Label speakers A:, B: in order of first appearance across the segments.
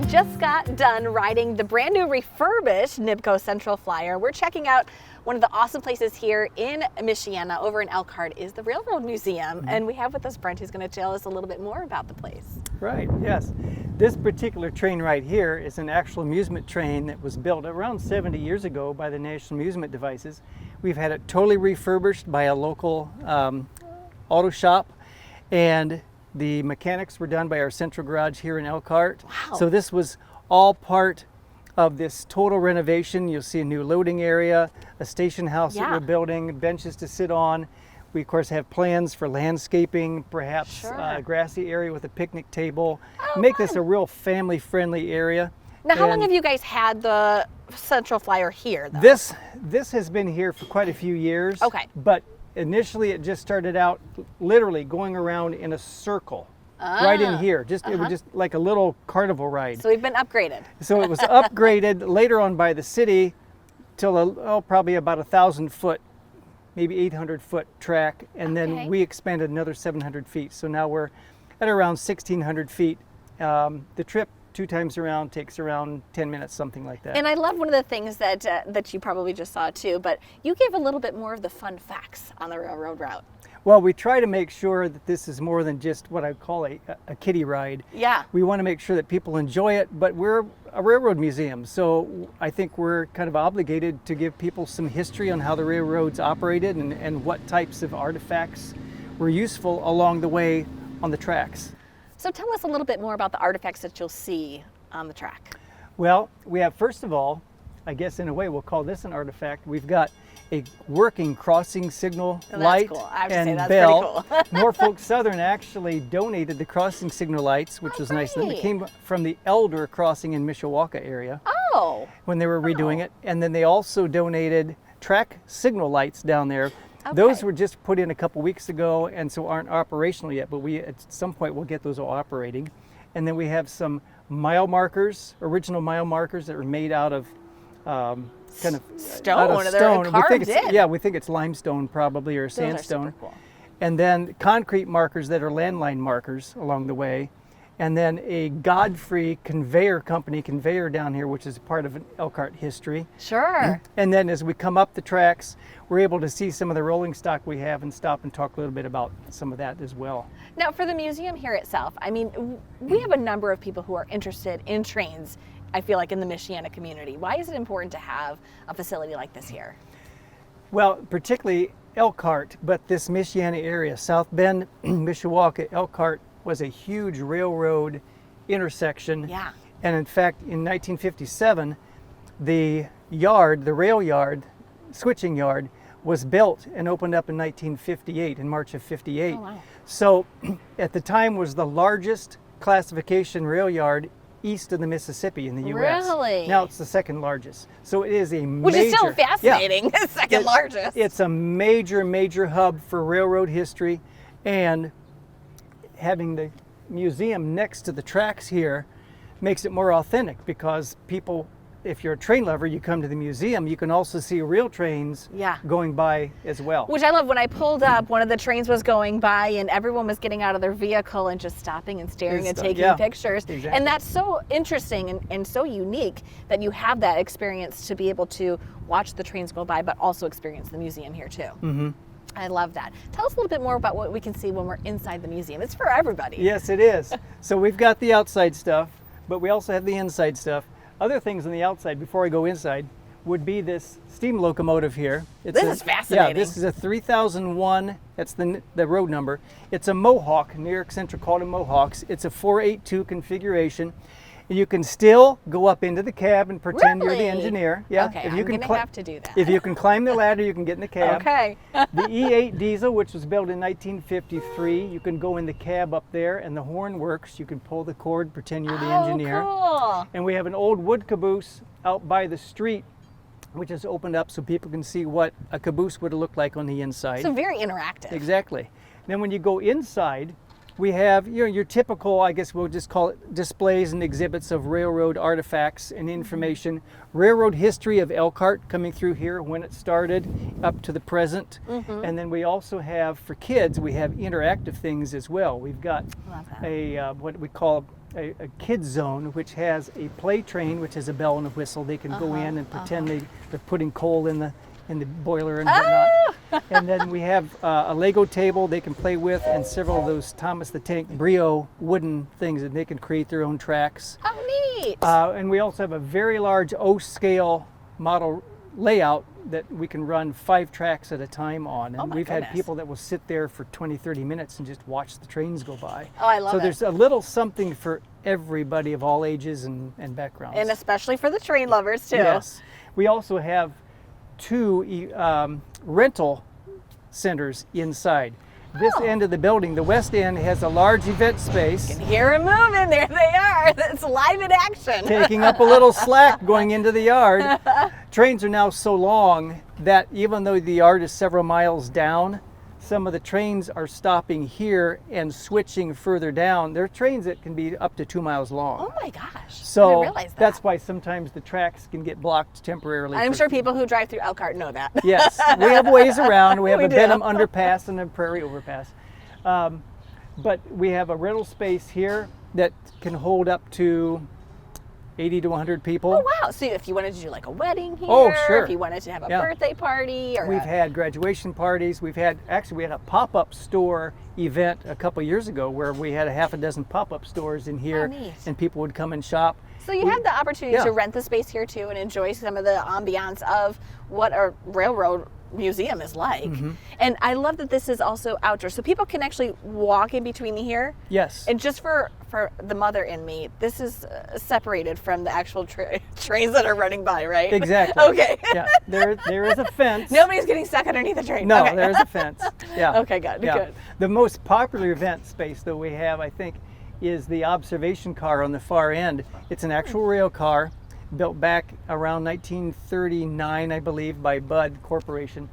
A: just got done riding the brand new refurbished Nibco Central Flyer. We're checking out one of the awesome places here in Michiana, over in Elkhart, is the Railroad Museum. And we have with us Brent, who's going to tell us a little bit more about the place.
B: Right, yes. This particular train right here is an actual amusement train that was built around 70 years ago by the National Amusement Devices. We've had it totally refurbished by a local auto shop, and the mechanics were done by our central garage here in Elkhart.
A: Wow.
B: So this was all part of this total renovation. You'll see a new loading area, a station house that we're building, benches to sit on. We of course have plans for landscaping, perhaps a grassy area with a picnic table. Make this a real family-friendly area.
A: Now, how long have you guys had the Central Flyer here, though?
B: This has been here for quite a few years.
A: Okay.
B: But initially it just started out literally going around in a circle. Right in here. It was just like a little carnival ride.
A: So we've been upgraded.
B: So it was upgraded later on by the city till probably about 1,000-foot, maybe 800-foot track, and then we expanded another 700 feet. So now we're at around 1,600 feet. The trip 2 times around takes around 10 minutes, something like that.
A: And I love one of the things that you probably just saw too, but you gave a little bit more of the fun facts on the railroad route.
B: Well, we try to make sure that this is more than just what I call a kiddie ride.
A: Yeah.
B: We want to make sure that people enjoy it, but we're a railroad museum, so I think we're kind of obligated to give people some history on how the railroads operated and what types of artifacts were useful along the way on the tracks.
A: So tell us a little bit more about the artifacts that you'll see on the track.
B: Well, we have, first of all, I guess in a way we'll call this an artifact. We've got a working crossing signal light and bell. Norfolk Southern actually donated the crossing signal lights, which was nice. And it came from the Elder crossing in Mishawaka area when they were redoing it. And then they also donated track signal lights down there. Those were just put in a couple weeks ago and so aren't operational yet, but at some point we'll get those all operating. And then we have some mile markers, original mile markers that were made out of kind of
A: stone.
B: We think it's limestone probably, or sandstone.
A: Super cool.
B: And then concrete markers that are landline markers along the way. And then a Godfrey conveyor down here, which is part of Elkhart history.
A: Sure.
B: And then as we come up the tracks, we're able to see some of the rolling stock we have and stop and talk a little bit about some of that as well.
A: Now, for the museum here itself, I mean, we have a number of people who are interested in trains, I feel like, in the Michiana community. Why is it important to have a facility like this here?
B: Well, particularly Elkhart, but this Michiana area, South Bend, Mishawaka, Elkhart, was a huge railroad intersection.
A: Yeah.
B: And in fact, in 1957, the rail yard, switching yard, was built and opened up in 1958, in March of 58.
A: Oh, wow.
B: So at the time was the largest classification rail yard east of the Mississippi in the U.S.
A: Really?
B: Now it's the second largest. So it is a
A: Which is still fascinating, second largest.
B: It's a major hub for railroad history, and having the museum next to the tracks here makes it more authentic, because people, if you're a train lover, you come to the museum, you can also see real trains going by as well.
A: Which I love. When I pulled up, one of the trains was going by and everyone was getting out of their vehicle and just stopping and staring and taking pictures.
B: Exactly.
A: And that's so interesting and so unique that you have that experience to be able to watch the trains go by, but also experience the museum here too.
B: Mm-hmm.
A: I love that. Tell us a little bit more about what we can see when we're inside the museum. It's for everybody.
B: Yes, it is. So we've got the outside stuff, but we also have the inside stuff. Other things on the outside, before I go inside, would be this steam locomotive here.
A: This is fascinating.
B: Yeah, this is a 3001. That's the road number. It's a Mohawk. New York Central called them Mohawks. It's a 482 configuration. You can still go up into the cab and pretend you're the engineer. Yeah.
A: Okay, I'm going to have to do that.
B: If you can climb the ladder, you can get in the cab.
A: Okay.
B: The E8 diesel, which was built in 1953, you can go in the cab up there, and the horn works. You can pull the cord, pretend you're the engineer.
A: Cool.
B: And we have an old wood caboose out by the street, which is opened up so people can see what a caboose would have looked like on the inside.
A: So very interactive.
B: Exactly. Then when you go inside, we have your typical, I guess we'll just call it, displays and exhibits of railroad artifacts and information. Railroad history of Elkhart coming through here, when it started up to the present. And then we also have, for kids, we have interactive things as well. We've got what we call a kids zone, which has a play train, which has a bell and a whistle. They can go in and pretend they're putting coal in the boiler and whatnot. And then we have a Lego table they can play with, and several of those Thomas the Tank Brio wooden things that they can create their own tracks.
A: Oh, neat.
B: And we also have a very large O-scale model layout that we can run 5 tracks at a time on. And we've had people that will sit there for 20, 30 minutes and just watch the trains go by.
A: Oh, I love it.
B: So there's a little something for everybody of all ages and backgrounds.
A: And especially for the train lovers, too.
B: Yes. We also have 2 rental centers inside. This end of the building, the west end, has a large event space.
A: You can hear them moving. There they are. It's live in action.
B: Taking up a little slack going into the yard. Trains are now so long that even though the yard is several miles down, some of the trains are stopping here and switching further down. There are trains that can be up to 2 miles long.
A: Oh my gosh.
B: So
A: I didn't realize that.
B: That's why sometimes the tracks can get blocked temporarily.
A: I'm sure people who drive through Elkhart know that.
B: Yes, we have ways around. We have
A: We
B: a
A: do.
B: Benham underpass and a Prairie overpass. But we have a rental space here that can hold up to 80 to 100 people.
A: Oh, wow. So if you wanted to do like a wedding here,
B: Oh, sure.
A: if you wanted to have a birthday party, or
B: We've had graduation parties. We had a pop-up store event a couple years ago where we had a half a dozen pop-up stores in here,
A: neat.
B: and people would come and shop.
A: So you have the opportunity to rent the space here too and enjoy some of the ambiance of what a railroad museum is like. And I love that this is also outdoor, so people can actually walk in between here.
B: Yes.
A: And just for the mother in me, this is separated from the actual trains that are running by, right?
B: Exactly.
A: Okay.
B: Yeah. There is a fence.
A: Nobody's getting stuck underneath the train.
B: No,
A: Okay.
B: there's a fence. Yeah.
A: Okay, good.
B: Yeah.
A: Good.
B: The most popular event space that we have, I think, is the observation car on the far end. It's an actual rail car built back around 1939, I believe, by Budd Corporation.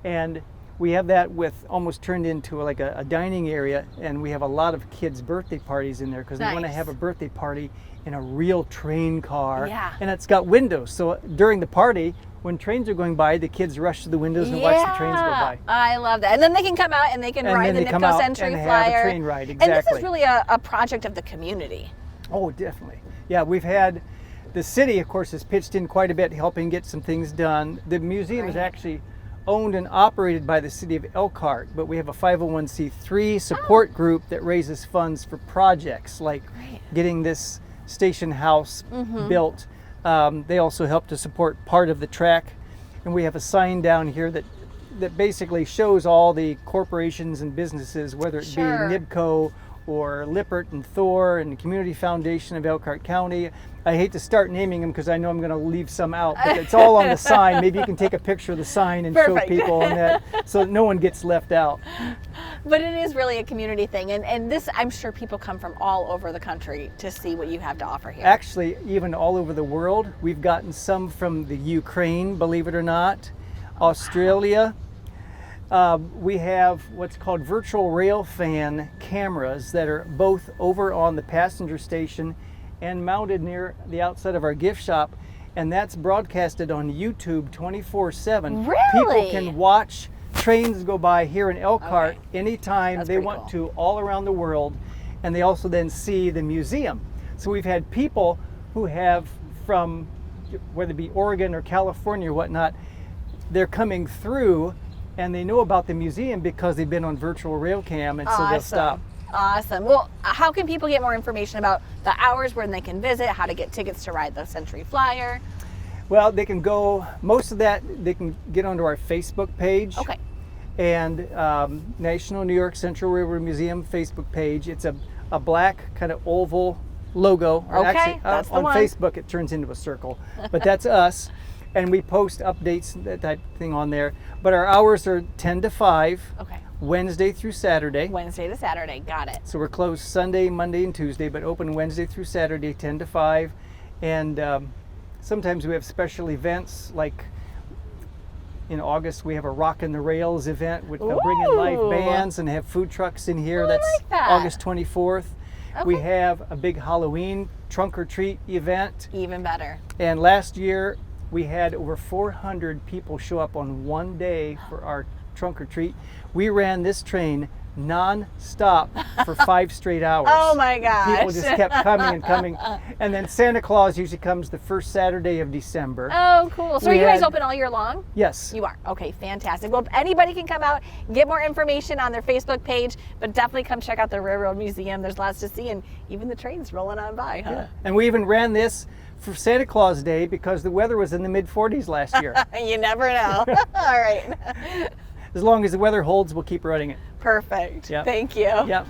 B: And we have that with almost turned into like a dining area, and we have a lot of kids' birthday parties in there because they want to
A: Nice.
B: have a birthday party in a real train car.
A: Yeah.
B: And it's got windows. So during the party, when trains are going by, the kids rush to the windows and watch the trains go by.
A: I love that. And then they can come out and they can
B: And
A: ride
B: then
A: the
B: they come
A: NIPCO
B: out
A: Century
B: and
A: Flyer.
B: have a train ride,
A: And this
B: exactly.
A: is really a project of the community.
B: Oh, definitely. Yeah, we've had the city, of course, has pitched in quite a bit, helping get some things done. The museum is actually owned and operated by the city of Elkhart, but we have a 501c3 support group that raises funds for projects like getting this station house built. They also help to support part of the track, and we have a sign down here that basically shows all the corporations and businesses, whether it be NIPCO or Lippert and Thor and the Community Foundation of Elkhart County. I hate to start naming them because I know I'm going to leave some out, but it's all on the sign. Maybe you can take a picture of the sign and show people and that, so that no one gets left out.
A: But it is really a community thing, and this, I'm sure people come from all over the country to see what you have to offer here.
B: Actually, even all over the world. We've gotten some from the Ukraine, believe it or not, Australia. We have what's called virtual rail fan cameras that are both over on the passenger station and mounted near the outside of our gift shop, and that's broadcasted on YouTube 24/7.
A: Really?
B: People can watch trains go by here in Elkhart anytime
A: That's
B: they
A: pretty
B: want
A: cool.
B: to, all around the world, and they also then see the museum. So we've had people who have from, whether it be Oregon or California or whatnot, they're coming through and they know about the museum because they've been on virtual rail cam, and so they'll stop.
A: Awesome. Well, how can people get more information about the hours when they can visit, how to get tickets to ride the Century Flyer?
B: Well, they can go, most of that they can get onto our Facebook page.
A: Okay.
B: And National New York Central Railroad Museum Facebook page. It's a black kind of oval logo. Or
A: Okay,
B: actually,
A: that's the
B: on
A: one.
B: Facebook it turns into a circle, but that's us. And we post updates, that type of thing on there. But our hours are 10 to 5,
A: Okay.
B: Wednesday through Saturday.
A: Wednesday to Saturday. Got it.
B: So we're closed Sunday, Monday, and Tuesday, but open Wednesday through Saturday, 10 to 5. And sometimes we have special events, like in August we have a Rock in the Rails event, which they'll bring in live
A: Ooh.
B: bands and have food trucks in here.
A: Oh, I
B: That's
A: like that.
B: August 24th. We
A: Okay.
B: have a big Halloween trunk or treat event.
A: Even better.
B: And last year we had over 400 people show up on one day for our trunk or treat. We ran this train non-stop for 5 straight hours.
A: Oh my gosh.
B: People just kept coming and coming. And then Santa Claus usually comes the first Saturday of December.
A: Oh, cool. So are you guys open all year long?
B: Yes.
A: You are. Okay, fantastic. Well, anybody can come out, get more information on their Facebook page, but definitely come check out the Railroad Museum. There's lots to see, and even the trains rolling on by, huh?
B: Yeah. And we even ran this for Santa Claus Day because the weather was in the mid-40s last year.
A: You never know. All right.
B: As long as the weather holds, we'll keep running it.
A: Perfect.
B: Yep.
A: Thank you.
B: Yep.